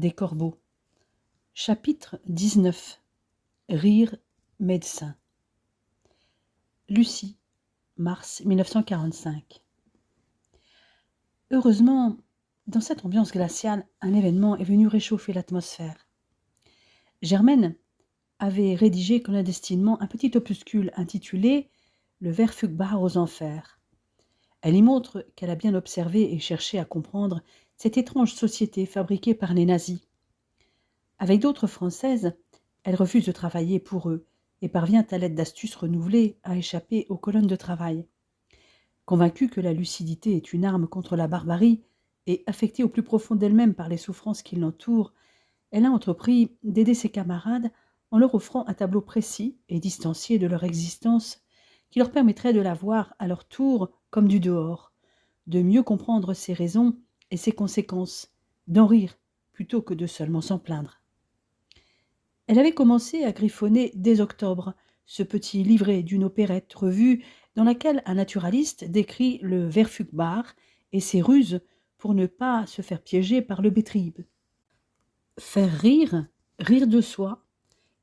des corbeaux. Chapitre 19. Rire médecin. Lucie, mars 1945. Heureusement, dans cette ambiance glaciale, un événement est venu réchauffer l'atmosphère. Germaine avait rédigé clandestinement un petit opuscule intitulé « Le ver Fugbar aux enfers ». Elle y montre qu'elle a bien observé et cherché à comprendre cette étrange société fabriquée par les nazis. Avec d'autres Françaises, elle refuse de travailler pour eux et parvient à l'aide d'astuces renouvelées à échapper aux colonnes de travail. Convaincue que la lucidité est une arme contre la barbarie et affectée au plus profond d'elle-même par les souffrances qui l'entourent, elle a entrepris d'aider ses camarades en leur offrant un tableau précis et distancié de leur existence qui leur permettrait de la voir à leur tour comme du dehors, de mieux comprendre ses raisons et ses conséquences, d'en rire plutôt que de seulement s'en plaindre. Elle avait commencé à griffonner dès octobre ce petit livret d'une opérette revue dans laquelle un naturaliste décrit le ver Fugbar et ses ruses pour ne pas se faire piéger par le Betrieb. Faire rire, rire de soi,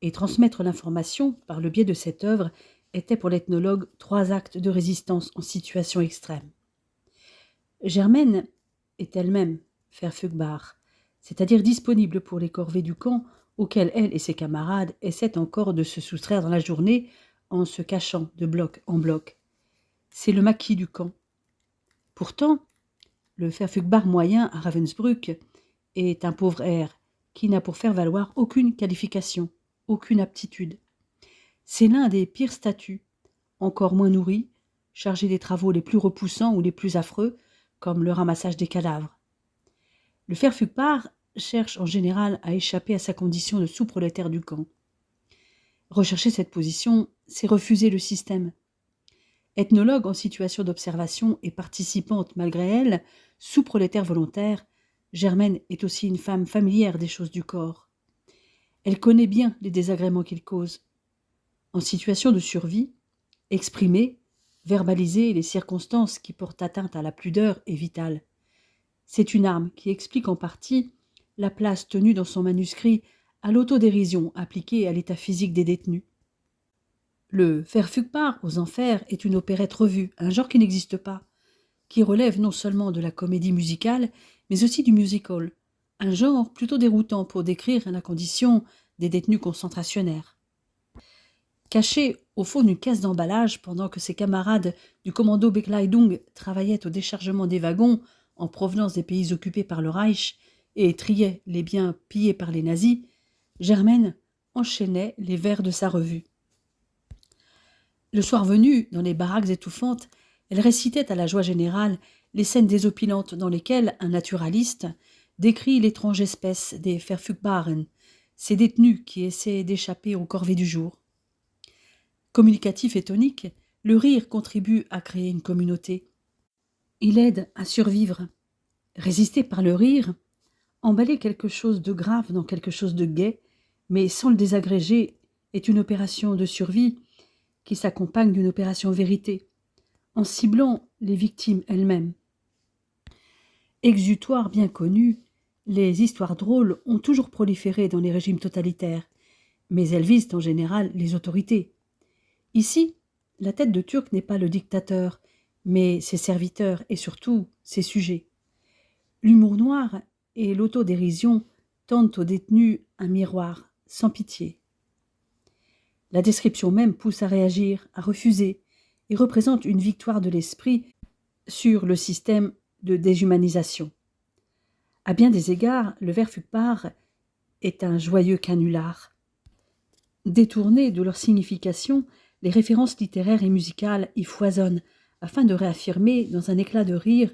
et transmettre l'information par le biais de cette œuvre étaient pour l'ethnologue 3 actes de résistance en situation extrême. Germaine est elle-même ver Fugbar, c'est-à-dire disponible pour les corvées du camp auxquelles elle et ses camarades essaient encore de se soustraire dans la journée en se cachant de bloc en bloc. C'est le maquis du camp. Pourtant, le ver Fugbar moyen à Ravensbrück est un pauvre air qui n'a pour faire valoir aucune qualification, aucune aptitude. C'est l'un des pires statuts, encore moins nourris, chargé des travaux les plus repoussants ou les plus affreux, comme le ramassage des cadavres. Le ver Fugbar cherche en général à échapper à sa condition de sous-prolétaire du camp. Rechercher cette position, c'est refuser le système. Ethnologue en situation d'observation et participante malgré elle, sous-prolétaire volontaire, Germaine est aussi une femme familière des choses du corps. Elle connaît bien les désagréments qu'il cause. En situation de survie, exprimer, verbaliser les circonstances qui portent atteinte à la pudeur est vital. C'est une arme qui explique en partie la place tenue dans son manuscrit à l'autodérision appliquée à l'état physique des détenus. Le ver Fugbar aux enfers est une opérette revue, un genre qui n'existe pas, qui relève non seulement de la comédie musicale, mais aussi du musical, un genre plutôt déroutant pour décrire la condition des détenus concentrationnaires. Caché au fond d'une caisse d'emballage pendant que ses camarades du commando Bekleidung travaillaient au déchargement des wagons en provenance des pays occupés par le Reich et triaient les biens pillés par les nazis, Germaine enchaînait les vers de sa revue. Le soir venu, dans les baraques étouffantes, elle récitait à la joie générale les scènes désopilantes dans lesquelles un naturaliste décrit l'étrange espèce des ver Fugbaren, ces détenus qui essaient d'échapper aux corvées du jour. Communicatif et tonique, le rire contribue à créer une communauté. Il aide à survivre. Résister par le rire, emballer quelque chose de grave dans quelque chose de gai, mais sans le désagréger, est une opération de survie qui s'accompagne d'une opération vérité, en ciblant les victimes elles-mêmes. Exutoire bien connu, les histoires drôles ont toujours proliféré dans les régimes totalitaires, mais elles visent en général les autorités. Ici, la tête de Turc n'est pas le dictateur, mais ses serviteurs et surtout ses sujets. L'humour noir et l'autodérision tendent aux détenus un miroir sans pitié. La description même pousse à réagir, à refuser, et représente une victoire de l'esprit sur le système de déshumanisation. À bien des égards, le ver Fugbar est un joyeux canular. Détournées de leur signification, les références littéraires et musicales y foisonnent afin de réaffirmer, dans un éclat de rire,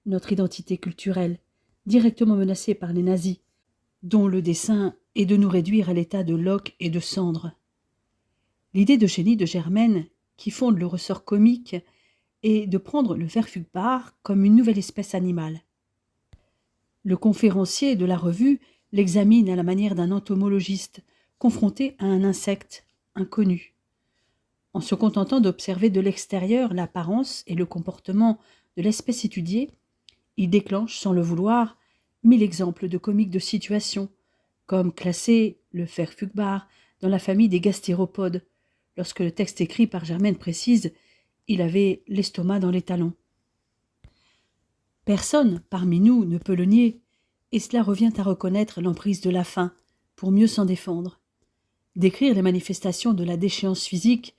notre identité culturelle, directement menacée par les nazis, dont le dessein est de nous réduire à l'état de loques et de cendres. L'idée de génie de Germaine, qui fonde le ressort comique, est de prendre le ver Fugbar comme une nouvelle espèce animale. Le conférencier de la revue l'examine à la manière d'un entomologiste, confronté à un insecte inconnu. En se contentant d'observer de l'extérieur l'apparence et le comportement de l'espèce étudiée, il déclenche, sans le vouloir, mille exemples de comiques de situation, comme classer le ver Fugbar dans la famille des gastéropodes. Lorsque le texte écrit par Germaine précise, il avait l'estomac dans les talons. Personne parmi nous ne peut le nier, et cela revient à reconnaître l'emprise de la faim pour mieux s'en défendre. Décrire les manifestations de la déchéance physique,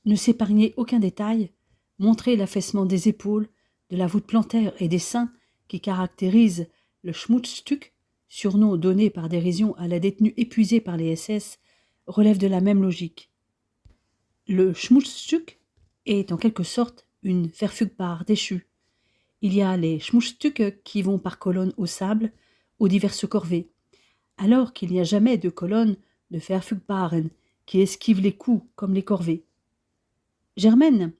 ne s'épargner aucun détail, montrer l'affaissement des épaules, de la voûte plantaire et des seins qui caractérise le Schmutzstück, surnom donné par dérision à la détenue épuisée par les SS, relève de la même logique. Le Schmutzstück est en quelque sorte une Verfügbar déchue. Il y a les Schmutzstücke qui vont par colonnes au sable, aux diverses corvées, alors qu'il n'y a jamais de colonne de Verfügbaren qui esquive les coups comme les corvées. Germaine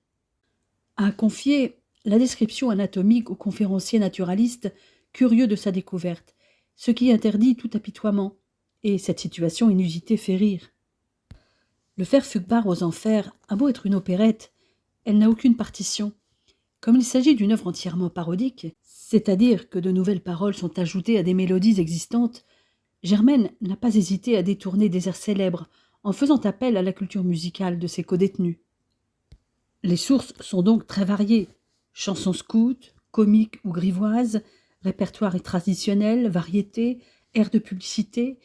a confié la description anatomique au conférencier naturaliste curieux de sa découverte, ce qui interdit tout apitoiement, et cette situation inusitée fait rire. Le Verfügbar aux enfers a beau être une opérette, elle n'a aucune partition. Comme il s'agit d'une œuvre entièrement parodique, c'est-à-dire que de nouvelles paroles sont ajoutées à des mélodies existantes, Germaine n'a pas hésité à détourner des airs célèbres en faisant appel à la culture musicale de ses codétenus. Les sources sont donc très variées. Chansons scouts, comiques ou grivoises, répertoire traditionnel, variétés, airs de publicité,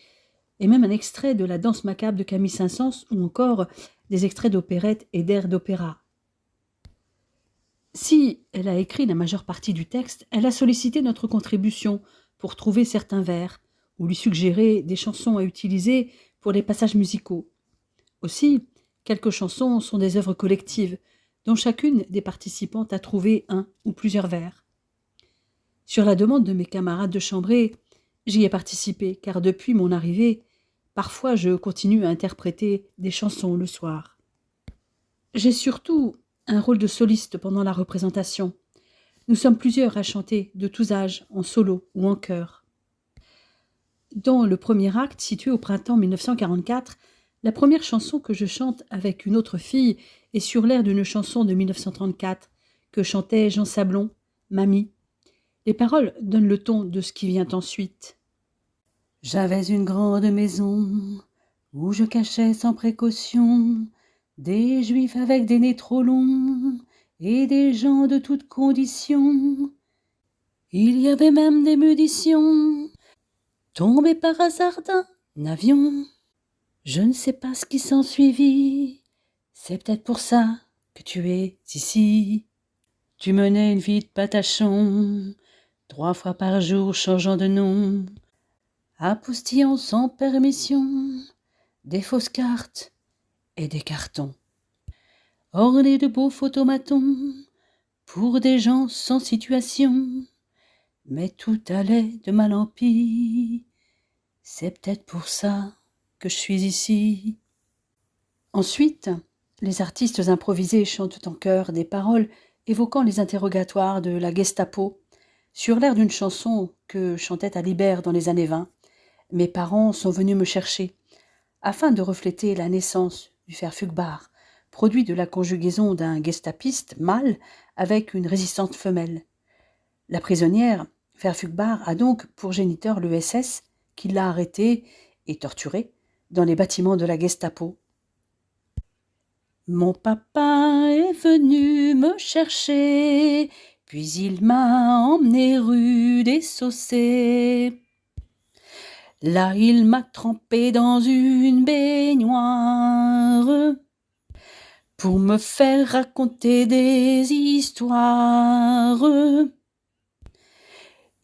et même un extrait de la danse macabre de Camille Saint-Saëns ou encore des extraits d'opérettes et d'airs d'opéra. Si elle a écrit la majeure partie du texte, elle a sollicité notre contribution pour trouver certains vers ou lui suggérer des chansons à utiliser pour les passages musicaux. Aussi, quelques chansons sont des œuvres collectives, dont chacune des participantes a trouvé un ou plusieurs vers. Sur la demande de mes camarades de chambrée, j'y ai participé, car depuis mon arrivée, parfois je continue à interpréter des chansons le soir. J'ai surtout un rôle de soliste pendant la représentation. Nous sommes plusieurs à chanter, de tous âges, en solo ou en chœur. Dans le premier acte, situé au printemps 1944, la première chanson que je chante avec une autre fille est sur l'air d'une chanson de 1934 que chantait Jean Sablon, Mamie. Les paroles donnent le ton de ce qui vient ensuite. J'avais une grande maison où je cachais sans précaution des juifs avec des nez trop longs et des gens de toutes conditions. Il y avait même des munitions tombées par hasard d'un avion. Je ne sais pas ce qui s'ensuivit, c'est peut-être pour ça que tu es ici. Tu menais une vie de patachon, 3 fois par jour changeant de nom, apostillant sans permission des fausses cartes et des cartons, ornés de beaux photomatons pour des gens sans situation. Mais tout allait de mal en pis, c'est peut-être pour ça que je suis ici. Ensuite, les artistes improvisés chantent en chœur des paroles évoquant les interrogatoires de la Gestapo, sur l'air d'une chanson que chantait Alibert dans les années 20. Mes parents sont venus me chercher, afin de refléter la naissance du Verfügbar, produit de la conjugaison d'un gestapiste mâle avec une résistante femelle. La prisonnière Verfügbar a donc pour géniteur le SS, qui l'a arrêtée et torturée dans les bâtiments de la Gestapo. Mon papa est venu me chercher, puis il m'a emmené rue des Saussaies. Là, il m'a trempé dans une baignoire pour me faire raconter des histoires.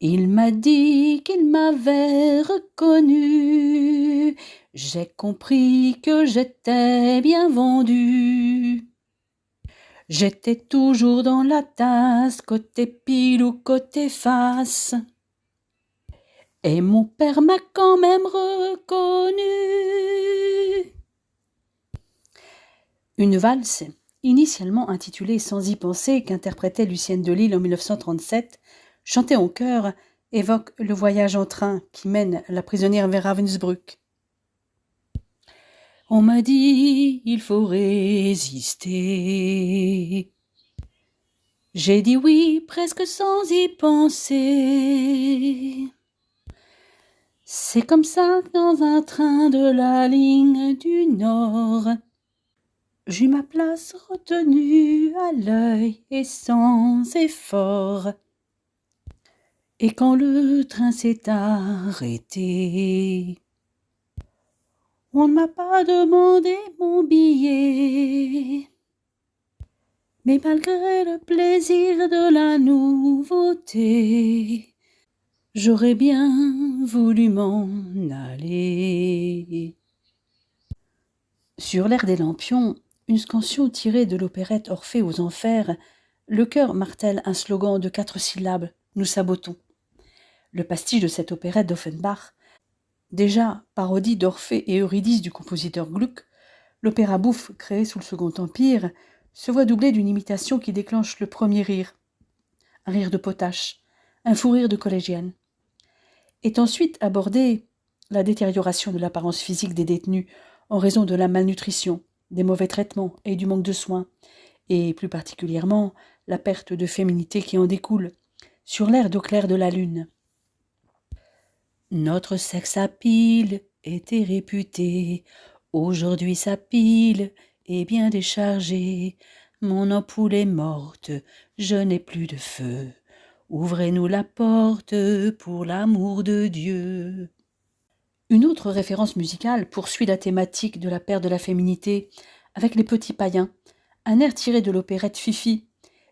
Il m'a dit qu'il m'avait reconnu. J'ai compris que j'étais bien vendu. J'étais toujours dans la tasse, côté pile ou côté face. Et mon père m'a quand même reconnu. Une valse, initialement intitulée Sans y penser, qu'interprétait Lucienne de Lille en 1937, chantée en chœur, évoque le voyage en train qui mène la prisonnière vers Ravensbrück. On m'a dit, il faut résister. J'ai dit oui, presque sans y penser. C'est comme ça que dans un train de la ligne du Nord, j'eus ma place retenue à l'œil et sans effort. Et quand le train s'est arrêté, on ne m'a pas demandé mon billet. Mais malgré le plaisir de la nouveauté, j'aurais bien voulu m'en aller. Sur l'air des lampions, une scansion tirée de l'opérette Orphée aux Enfers, le chœur martèle un slogan de 4 syllabes, nous sabotons. Le pastiche de cette opérette d'Offenbach, déjà parodie d'Orphée et Eurydice du compositeur Gluck, l'opéra bouffe créé sous le Second Empire, se voit doublé d'une imitation qui déclenche le premier rire. Un rire de potache, un fou rire de collégienne. Est ensuite abordée la détérioration de l'apparence physique des détenus en raison de la malnutrition, des mauvais traitements et du manque de soins, et plus particulièrement la perte de féminité qui en découle, sur l'air d'eau claire de la lune. Notre sexe à pile était réputé, aujourd'hui sa pile est bien déchargée. Mon ampoule est morte, je n'ai plus de feu. Ouvrez-nous la porte pour l'amour de Dieu. Une autre référence musicale poursuit la thématique de la perte de la féminité avec les petits païens, un air tiré de l'opérette Fifi.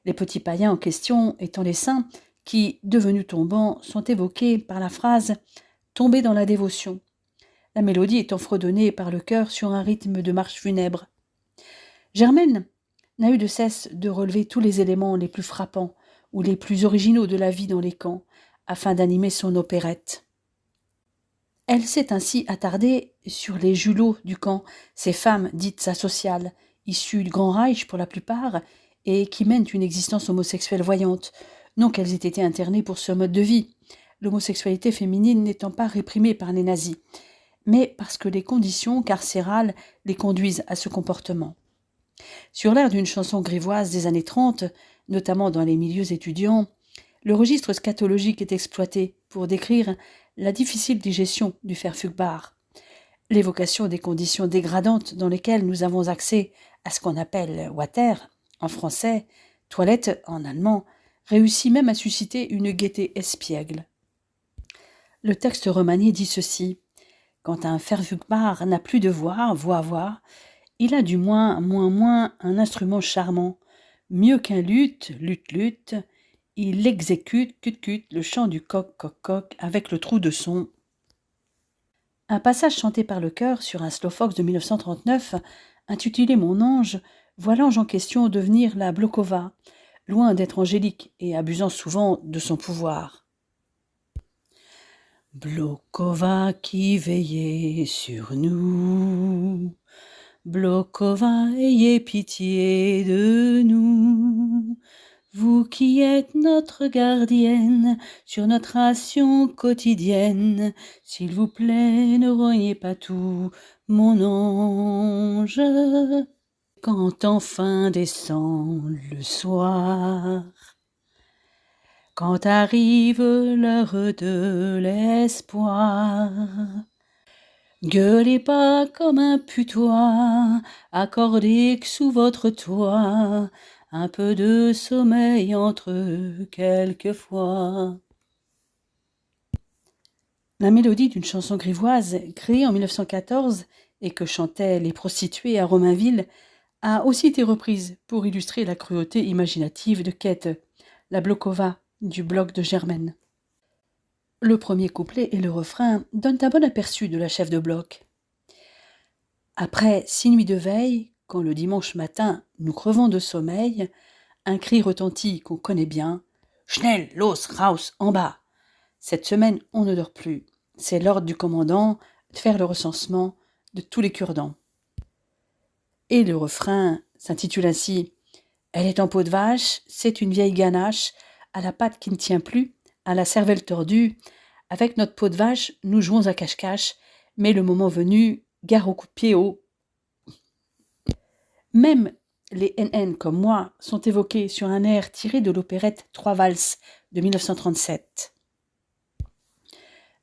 Les petits païens en question étant les saints qui, devenus tombants, sont évoqués par la phrase « tomber dans la dévotion ». La mélodie étant fredonnée par le chœur sur un rythme de marche funèbre. Germaine n'a eu de cesse de relever tous les éléments les plus frappants ou les plus originaux de la vie dans les camps, afin d'animer son opérette. Elle s'est ainsi attardée sur les julots du camp, ces femmes dites asociales, issues du Grand Reich pour la plupart, et qui mènent une existence homosexuelle voyante, non qu'elles aient été internées pour ce mode de vie, l'homosexualité féminine n'étant pas réprimée par les nazis, mais parce que les conditions carcérales les conduisent à ce comportement. Sur l'air d'une chanson grivoise des années 30, notamment dans les milieux étudiants, le registre scatologique est exploité pour décrire la difficile digestion du Verfügbar, l'évocation des conditions dégradantes dans lesquelles nous avons accès à ce qu'on appelle water, en français, toilette en allemand, réussit même à susciter une gaieté espiègle. Le texte remanié dit ceci: quand un Verfügbar n'a plus de voix, il a du moins un instrument charmant, mieux qu'un luth, il exécute le chant du coq avec le trou de son. Un passage chanté par le chœur sur un slow fox de 1939, intitulé Mon ange, voit l'ange en question devenir la Blokova, loin d'être angélique et abusant souvent de son pouvoir. Blokova qui veillait sur nous, Blokova, ayez pitié de nous. Vous qui êtes notre gardienne sur notre ration quotidienne, s'il vous plaît, ne rognez pas tout, mon ange. Quand enfin descend le soir, quand arrive l'heure de l'espoir, gueulez pas comme un putois, accordez que sous votre toit un peu de sommeil entre eux quelquefois. La mélodie d'une chanson grivoise créée en 1914 et que chantaient les prostituées à Romainville a aussi été reprise pour illustrer la cruauté imaginative de Kate, la Blokova du bloc de Germaine. Le premier couplet et le refrain donnent un bon aperçu de la chef de bloc. Après 6 nuits de veille, quand le dimanche matin nous crevons de sommeil, un cri retentit qu'on connaît bien. « Schnell, los, raus, en bas !» Cette semaine, on ne dort plus. C'est l'ordre du commandant de faire le recensement de tous les cure-dents. Et le refrain s'intitule ainsi « Elle est en peau de vache, c'est une vieille ganache, à la patte qui ne tient plus, à la cervelle tordue. Avec notre peau de vache, nous jouons à cache-cache, mais le moment venu, gare au coup de pied haut. » Même les NN comme moi sont évoqués sur un air tiré de l'opérette Trois valses de 1937.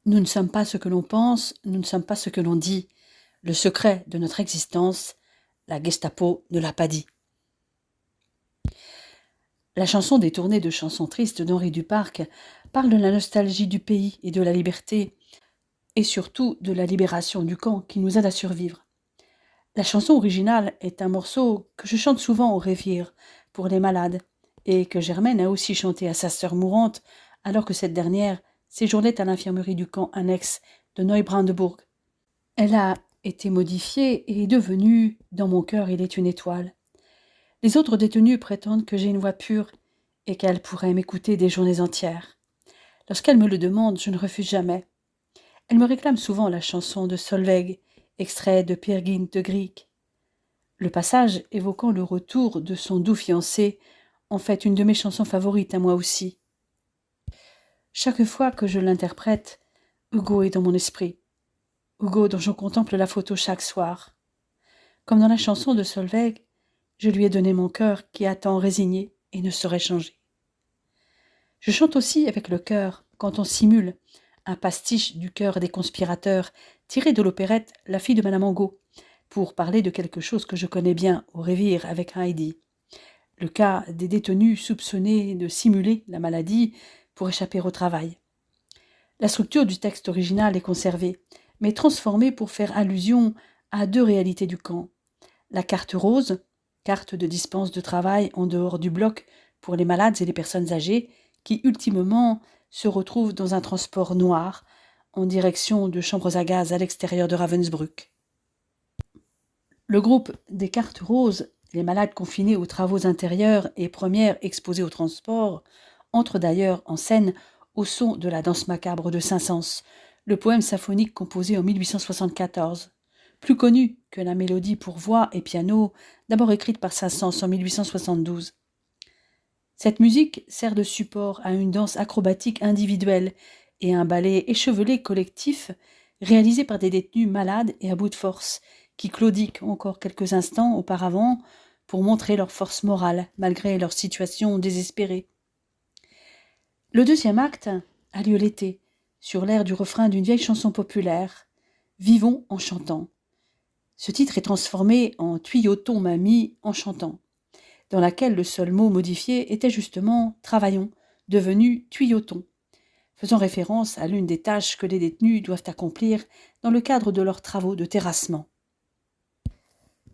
Nous ne sommes pas ce que l'on pense, nous ne sommes pas ce que l'on dit. Le secret de notre existence, la Gestapo ne l'a pas dit. La chanson détournée de chansons tristes d'Henri Duparc parle de la nostalgie du pays et de la liberté, et surtout de la libération du camp qui nous aide à survivre. La chanson originale est un morceau que je chante souvent au Révire pour les malades, et que Germaine a aussi chanté à sa sœur mourante, alors que cette dernière séjournait à l'infirmerie du camp annexe de Neubrandenburg. Elle a été modifiée et est devenue « Dans mon cœur, il est une étoile ». Les autres détenus prétendent que j'ai une voix pure et qu'elle pourrait m'écouter des journées entières. Lorsqu'elle me le demande, je ne refuse jamais. Elle me réclame souvent la chanson de Solveig, extrait de Peer Gynt de Grieg. Le passage évoquant le retour de son doux fiancé en fait une de mes chansons favorites à moi aussi. Chaque fois que je l'interprète, Hugo est dans mon esprit. Hugo dont je contemple la photo chaque soir. Comme dans la chanson de Solveig, je lui ai donné mon cœur qui attend résigné et ne saurait changer. Je chante aussi avec le cœur quand on simule un pastiche du cœur des conspirateurs tiré de l'opérette La fille de Madame Angot, pour parler de quelque chose que je connais bien au Révire avec Heidi. Le cas des détenus soupçonnés de simuler la maladie pour échapper au travail. La structure du texte original est conservée, mais transformée pour faire allusion à deux réalités du camp. La carte rose, carte de dispense de travail en dehors du bloc pour les malades et les personnes âgées, qui ultimement se retrouvent dans un transport noir en direction de chambres à gaz à l'extérieur de Ravensbrück. Le groupe des cartes roses, les malades confinés aux travaux intérieurs et premières exposés au transport, entre d'ailleurs en scène au son de la danse macabre de Saint-Saëns, le poème symphonique composé en 1874, plus connu que la mélodie pour voix et piano, d'abord écrite par Saint-Saëns en 1872. Cette musique sert de support à une danse acrobatique individuelle et un ballet échevelé collectif réalisé par des détenus malades et à bout de force, qui claudiquent encore quelques instants auparavant pour montrer leur force morale malgré leur situation désespérée. Le deuxième acte a lieu l'été, sur l'air du refrain d'une vieille chanson populaire, « Vivons en chantant ». Ce titre est transformé en « Tuyoton mamie en chantant », dans laquelle le seul mot modifié était justement « travaillons », devenu « tuyoton », faisant référence à l'une des tâches que les détenus doivent accomplir dans le cadre de leurs travaux de terrassement.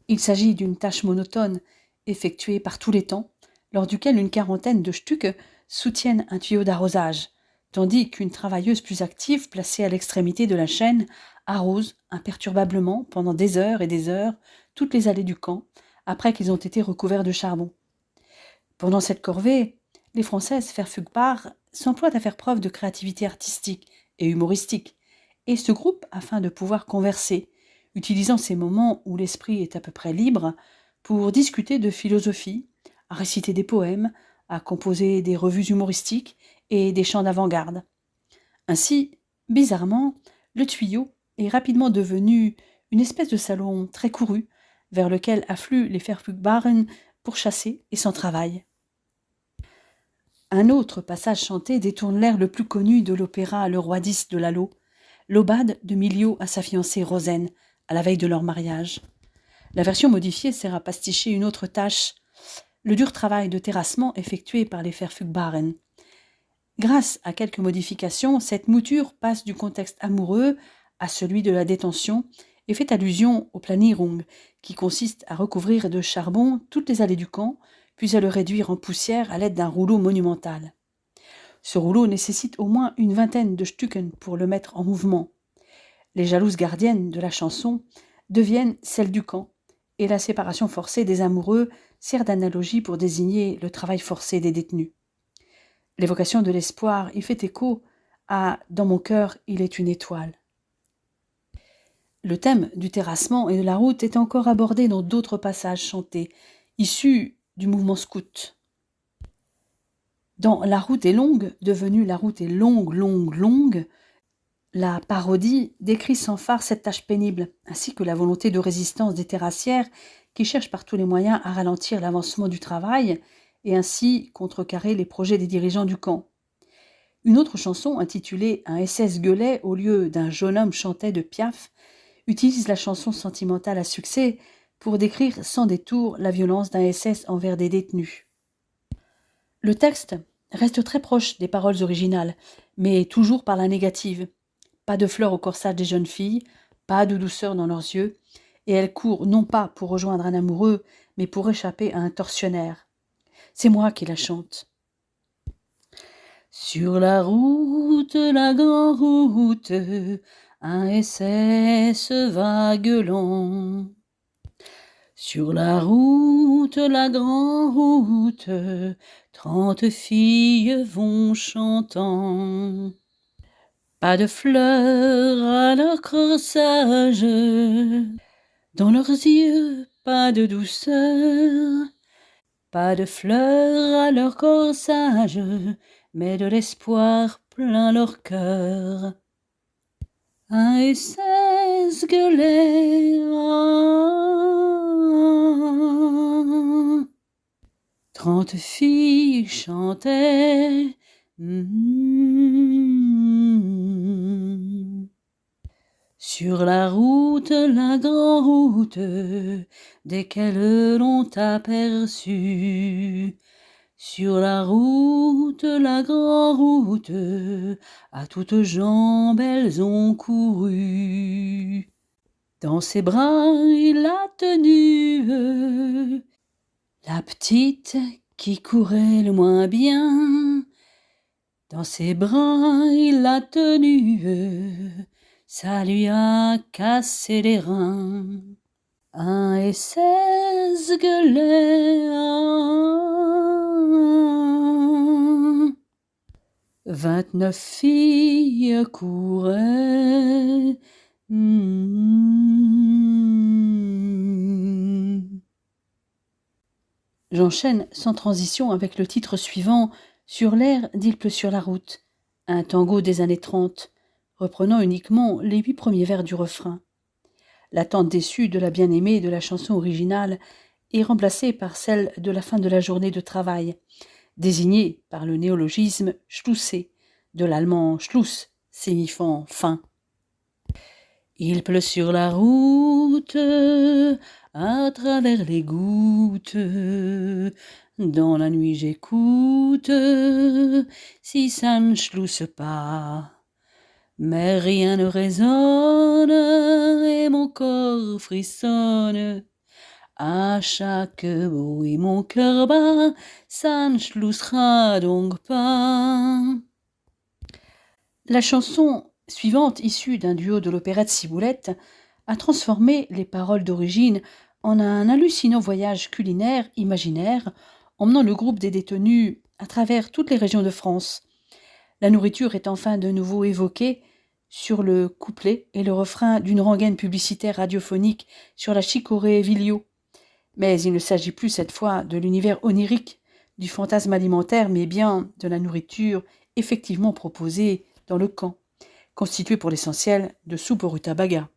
Il s'agit d'une tâche monotone, effectuée par tous les temps, lors duquel une quarantaine de stucs soutiennent un tuyau d'arrosage, tandis qu'une travailleuse plus active, placée à l'extrémité de la chaîne, arrose imperturbablement pendant des heures et des heures toutes les allées du camp, après qu'ils ont été recouverts de charbon. Pendant cette corvée, les Françaises Verfügbar s'emploient à faire preuve de créativité artistique et humoristique, et se groupent afin de pouvoir converser, utilisant ces moments où l'esprit est à peu près libre pour discuter de philosophie, à réciter des poèmes, à composer des revues humoristiques et des chants d'avant-garde. Ainsi, bizarrement, le tuyau est rapidement devenu une espèce de salon très couru, vers lequel affluent les Verfügbaren pour chasser et sans travail. Un autre passage chanté détourne l'air le plus connu de l'opéra Le Roi Dix de Lalo, l'aubade de Milio à sa fiancée Rosen, à la veille de leur mariage. La version modifiée sert à pasticher une autre tâche, le dur travail de terrassement effectué par les Verfügbaren. Grâce à quelques modifications, cette mouture passe du contexte amoureux à celui de la détention et fait allusion au Planierung, qui consiste à recouvrir de charbon toutes les allées du camp, puis à le réduire en poussière à l'aide d'un rouleau monumental. Ce rouleau nécessite au moins une vingtaine de Stücken pour le mettre en mouvement. Les jalouses gardiennes de la chanson deviennent celles du camp, et la séparation forcée des amoureux sert d'analogie pour désigner le travail forcé des détenus. L'évocation de l'espoir y fait écho à « Dans mon cœur, il est une étoile ». Le thème du terrassement et de la route est encore abordé dans d'autres passages chantés, issus du mouvement scout. Dans La route est longue, devenue La route est longue, longue, longue, la parodie décrit sans phare cette tâche pénible, ainsi que la volonté de résistance des terrassières qui cherchent par tous les moyens à ralentir l'avancement du travail et ainsi contrecarrer les projets des dirigeants du camp. Une autre chanson, intitulée « Un SS gueulait » au lieu d'un jeune homme chantait de Piaf, utilise la chanson sentimentale à succès pour décrire sans détour la violence d'un SS envers des détenus. Le texte reste très proche des paroles originales, mais toujours par la négative. Pas de fleurs au corsage des jeunes filles, pas de douceur dans leurs yeux, et elles courent non pas pour rejoindre un amoureux, mais pour échapper à un tortionnaire. C'est moi qui la chante. Sur la route, la grande route, un SS va gueulant. Sur la route, la grande route, 30 filles vont chantant. Pas de fleurs à leur corsage, dans leurs yeux, pas de douceur. Pas de fleurs à leur corsage, mais de l'espoir plein leur cœur. Un SS gueulait, 30 filles chantaient. Sur la route, la grande route, dès qu'elles l'ont aperçue. Sur la route, la grande route, à toutes jambes elles ont couru. Dans ses bras il l'a tenue, la petite qui courait le moins bien. Dans ses bras il l'a tenue, ça lui a cassé les reins. Un SS gueulait, 29 filles couraient. J'enchaîne sans transition avec le titre suivant, sur l'air d'Il pleut sur la route, un tango des années 30, reprenant uniquement les 8 premiers vers du refrain. L'attente déçue de la bien-aimée de la chanson originale est remplacée par celle de la fin de la journée de travail, désignée par le néologisme « schlusser », de l'allemand « Schluss », signifiant « fin ». Il pleut sur la route, à travers les gouttes, dans la nuit j'écoute, si ça ne schlousse pas. Mais rien ne résonne et mon corps frissonne. À chaque bruit mon cœur bat, ça ne schloussera donc pas. La chanson suivante, issue d'un duo de l'opérette Ciboulette, a transformé les paroles d'origine en un hallucinant voyage culinaire imaginaire, emmenant le groupe des détenus à travers toutes les régions de France. La nourriture est enfin de nouveau évoquée sur le couplet et le refrain d'une rengaine publicitaire radiophonique sur la chicorée Villiot. Mais il ne s'agit plus cette fois de l'univers onirique du fantasme alimentaire, mais bien de la nourriture effectivement proposée dans le camp, constituée pour l'essentiel de soupe au rutabaga.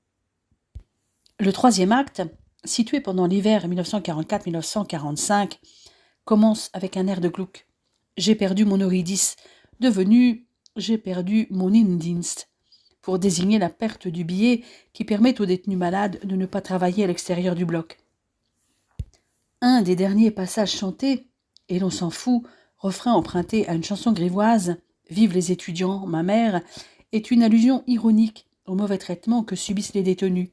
Le troisième acte, situé pendant l'hiver 1944-1945, commence avec un air de Gluck. J'ai perdu mon Eurydice, devenu j'ai perdu mon Indienst, pour désigner la perte du billet qui permet aux détenus malades de ne pas travailler à l'extérieur du bloc. Un des derniers passages chantés, et l'on s'en fout, refrain emprunté à une chanson grivoise, Vive les étudiants, ma mère, est une allusion ironique au mauvais traitement que subissent les détenus,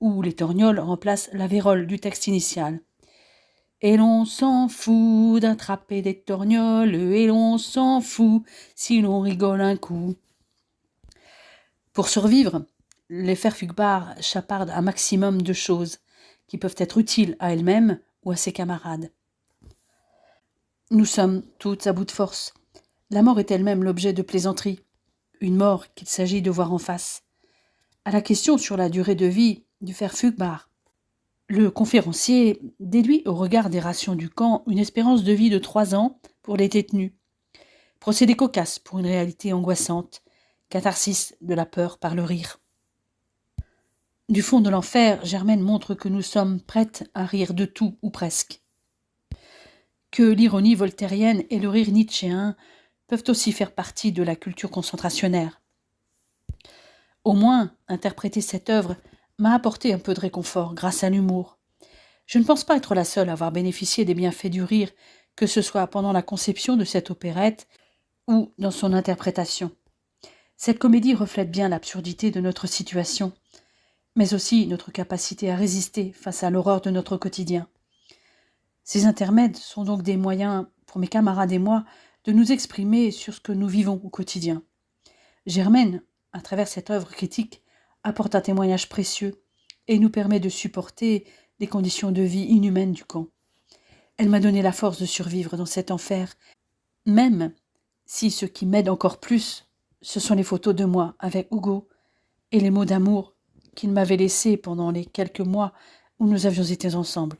où les torgnoles remplacent la vérole du texte initial. Et l'on s'en fout d'attraper des torgnoles, et l'on s'en fout si l'on rigole un coup. Pour survivre, les Verfügbar chapardent un maximum de choses qui peuvent être utiles à elles-mêmes ou à ses camarades. Nous sommes toutes à bout de force. La mort est elle-même l'objet de plaisanteries, une mort qu'il s'agit de voir en face. À la question sur la durée de vie du Verfügbar, le conférencier déduit au regard des rations du camp une espérance de vie de 3 ans pour les détenus. Procédé cocasse pour une réalité angoissante, catharsis de la peur par le rire. Du fond de l'enfer, Germaine montre que nous sommes prêtes à rire de tout ou presque. Que l'ironie voltairienne et le rire nietzschéen peuvent aussi faire partie de la culture concentrationnaire. Au moins, interpréter cette œuvre m'a apporté un peu de réconfort grâce à l'humour. Je ne pense pas être la seule à avoir bénéficié des bienfaits du rire, que ce soit pendant la conception de cette opérette ou dans son interprétation. Cette comédie reflète bien l'absurdité de notre situation, mais aussi notre capacité à résister face à l'horreur de notre quotidien. Ces intermèdes sont donc des moyens, pour mes camarades et moi, de nous exprimer sur ce que nous vivons au quotidien. Germaine, à travers cette œuvre critique, apporte un témoignage précieux et nous permet de supporter les conditions de vie inhumaines du camp. Elle m'a donné la force de survivre dans cet enfer, même si ce qui m'aide encore plus, ce sont les photos de moi avec Hugo et les mots d'amour qu'il m'avait laissés pendant les quelques mois où nous avions été ensemble.